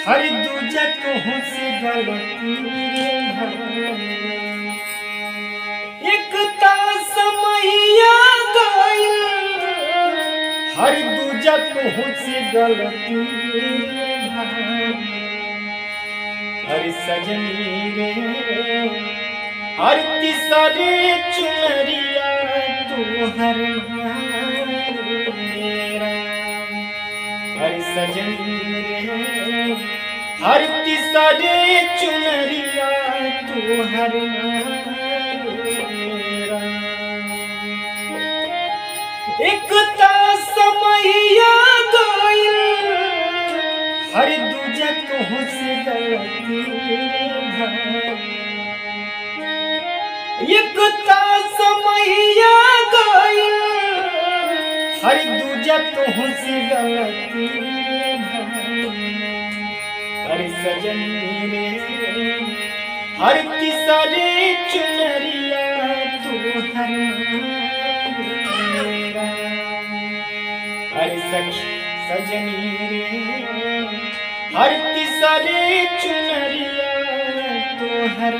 हर दूजा कहूँ से गलती एक समैया गइल हर दूजा कहूँ से गलती हर सजनी रे हर तीसरे चुनरिया तू हर हर सजनी रे हर तीसरे चुनरिया तू हर एक समैया गइल हर दूजा कहूँ से गलती एक समैया गइल हर दूजा कहूँ से गलती हर सजनी रे हर तीसरे चुनरिया तू हर सजनी रे हर तीसरे चुनरिया तो हर